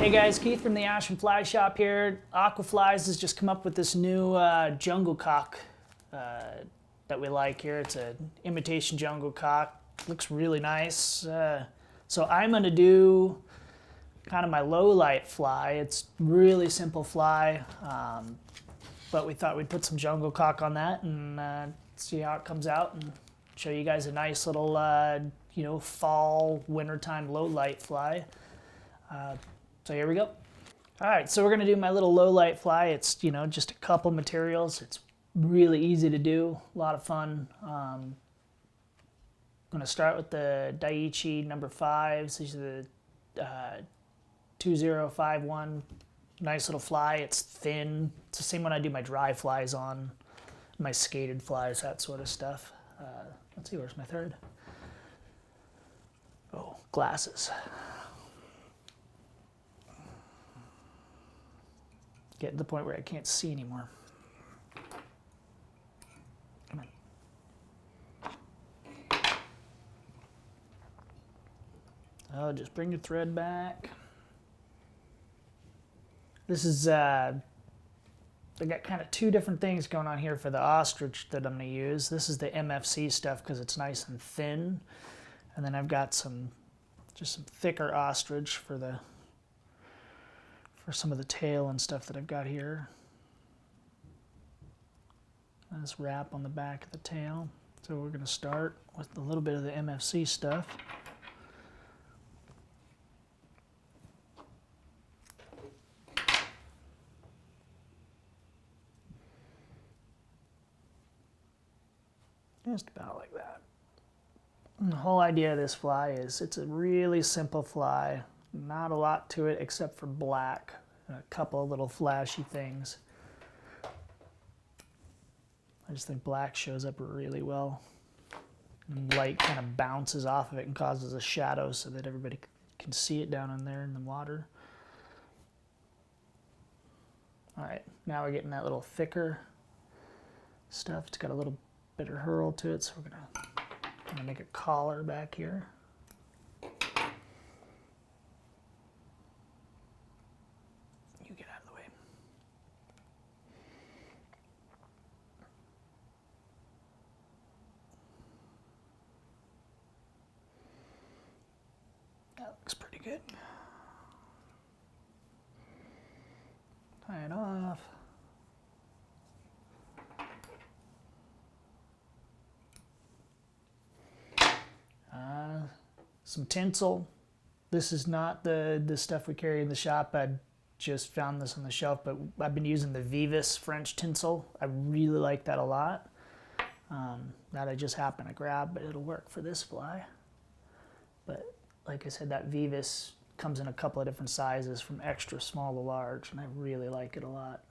Hey guys, Keith from the Ash and Fly Shop here. Aquaflies has just come up with this new jungle cock that we like here. It's an imitation jungle cock. Looks really nice. So I'm gonna do kind of my low light fly. It's really simple fly, but we thought we'd put some jungle cock on that and see how it comes out and show you guys a nice little fall, wintertime low light fly. So here we go. All right, so we're gonna do my little low light fly. It's just a couple materials. It's really easy to do, a lot of fun. I'm gonna start with the Daiichi number 5s. These are the 2051. Nice little fly. It's thin. It's the same one I do my dry flies on, my skated flies, that sort of stuff. Let's see, where's my third? Oh, glasses. Getting to the point where I can't see anymore. Come on. Oh, just bring your thread back. This is, I got kind of two different things going on here for the ostrich that I'm going to use. This is the MFC stuff because it's nice and thin. And then I've got just some thicker ostrich for some of the tail and stuff that I've got here. This wrap on the back of the tail. So we're going to start with a little bit of the MFC stuff. Just about like that. And the whole idea of this fly is it's a really simple fly. Not a lot to it except for black and a couple of little flashy things. I just think black shows up really well. And light kind of bounces off of it and causes a shadow so that everybody can see it down in there in the water. All right, now we're getting that little thicker stuff. It's got a little bit of hurl to it, so we're gonna make a collar back here. Get out of the way. That looks pretty good. Tie it off. Some tinsel. This is not the stuff we carry in the shop. I just found this on the shelf, but I've been using the Vise French tinsel. I really like that a lot. That I just happened to grab, but it'll work for this fly. But like I said, that Vise comes in a couple of different sizes from extra small to large, and I really like it a lot.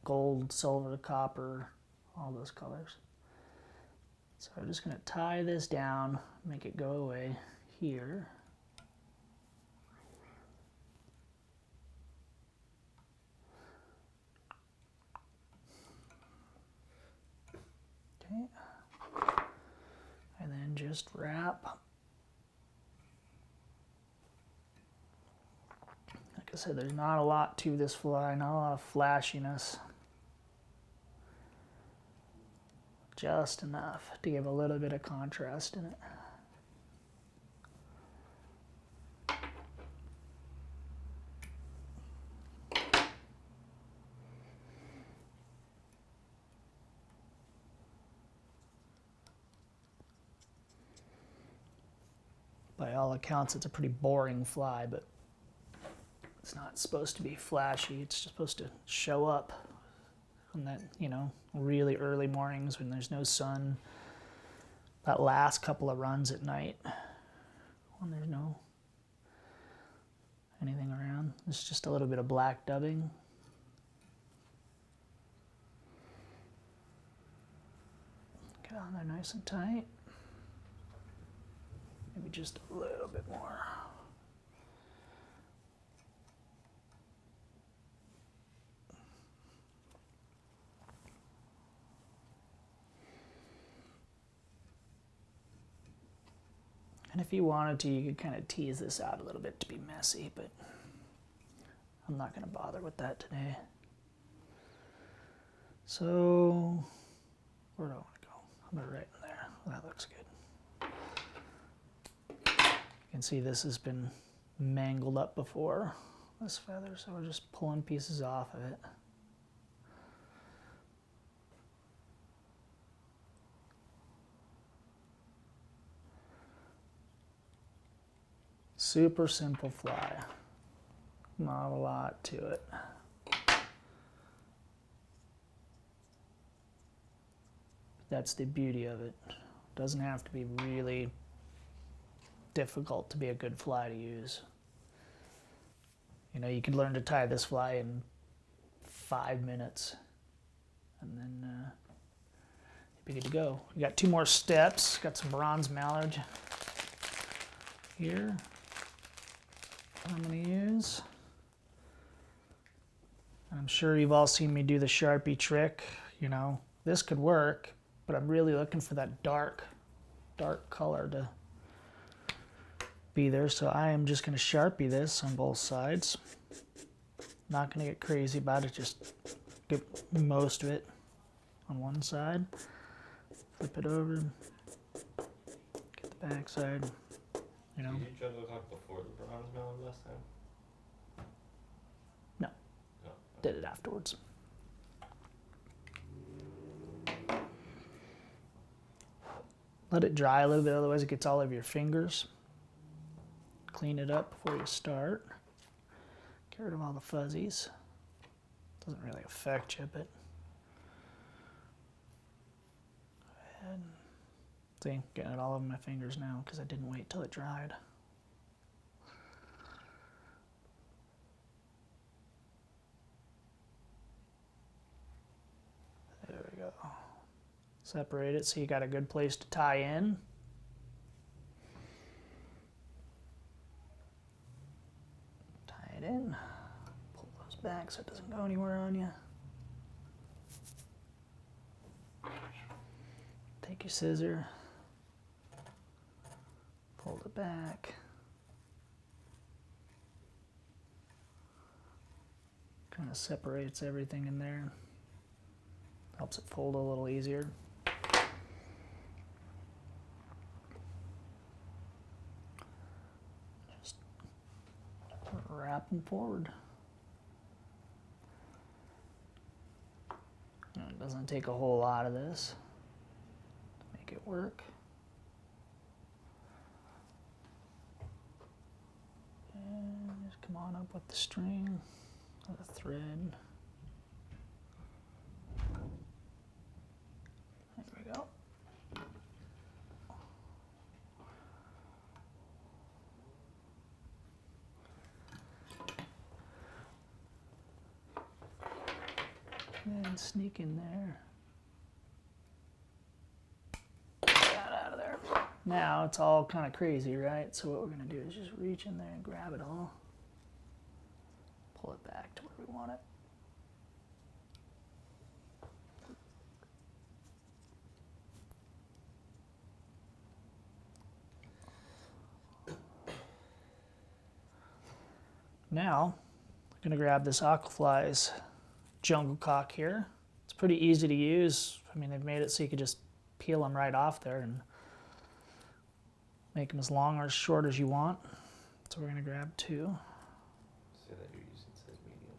Gold, silver, copper, all those colors. So I'm just gonna tie this down, make it go away here. Okay. And then just wrap. Like I said, there's not a lot to this fly, not a lot of flashiness. Just enough to give a little bit of contrast in it. By all accounts, it's a pretty boring fly, but it's not supposed to be flashy. It's just supposed to show up on that, really early mornings when there's no sun. That last couple of runs at night when there's no anything around. It's just a little bit of black dubbing. Get on there nice and tight. Maybe just a little bit more. And if you wanted to, you could kind of tease this out a little bit to be messy, but I'm not going to bother with that today. So, where do I want to go? I'm going to right in there. That looks good. You can see this has been mangled up before, this feather, so we're just pulling pieces off of it. Super simple fly. Not a lot to it. That's the beauty of it. Doesn't have to be really difficult to be a good fly to use. You know, you could learn to tie this fly in 5 minutes, and then you'd be good to go. We got 2 more steps. Got some bronze mallard here I'm going to use. I'm sure you've all seen me do the Sharpie trick. You know, this could work, but I'm really looking for that dark color to be there. So I am just going to Sharpie this on both sides. Not going to get crazy about it, just get most of it on one side. Flip it over, get the back side. You know. Did you jungle cock before the bronze mallard last time? No. No. Did it afterwards. Let it dry a little bit, otherwise it gets all over your fingers. Clean it up before you start. Get rid of all the fuzzies. Doesn't really affect you, but go ahead. See, getting it all over my fingers now because I didn't wait till it dried. There we go. Separate it so you got a good place to tie in. Tie it in. Pull those back so it doesn't go anywhere on you. Take your scissor. Fold it back. Kind of separates everything in there. Helps it fold a little easier. Just wrap them forward. And it doesn't take a whole lot of this to make it work. And just come on up with the string or the thread. There we go. And sneak in there. Get that out of there. Now it's all kind of crazy, right? So what we're going to do is just reach in there and grab it all. Pull it back to where we want it. Now, I'm going to grab this Aquafly's jungle cock here. It's pretty easy to use. I mean, they've made it so you could just peel them right off there and make them as long or as short as you want. So we're going to grab 2. Say that you're using size medium.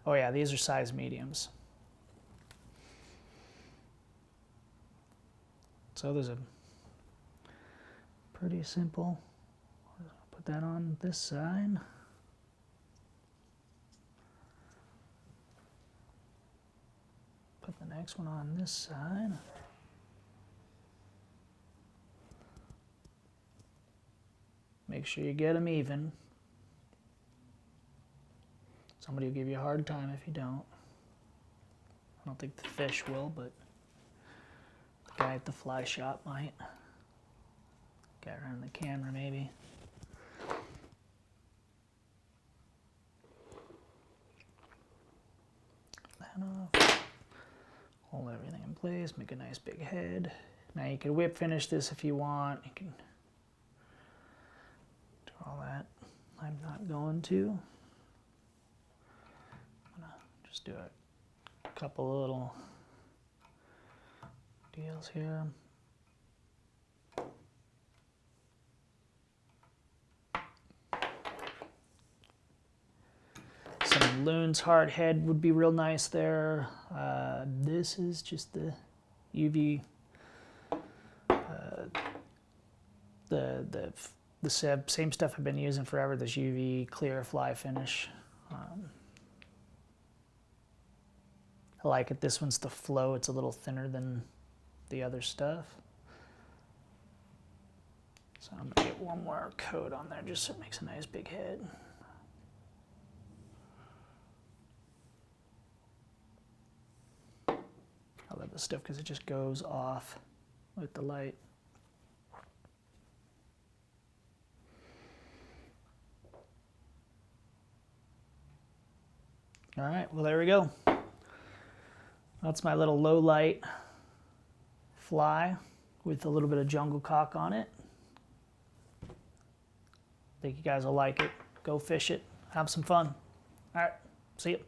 Oh yeah, these are size mediums. So there's a pretty simple, put that on this side. Put the next one on this side. Make sure you get them even. Somebody will give you a hard time if you don't. I don't think the fish will, but the guy at the fly shop might. Guy around the camera maybe. That off. Hold everything in place, make a nice big head. Now you can whip finish this if you want. You can do all that. I'm not going to. Just do a couple little deals here. Some Loon's hard head would be real nice there. This is just the UV, the same stuff I've been using forever. This UV clear fly finish. I like it. This one's the flow. It's a little thinner than the other stuff. So I'm gonna get one more coat on there just so it makes a nice big head. I love this stuff because it just goes off with the light. All right, well, there we go. That's my little low light fly with a little bit of jungle cock on it. Think you guys will like it. Go fish it. Have some fun. All right, see you.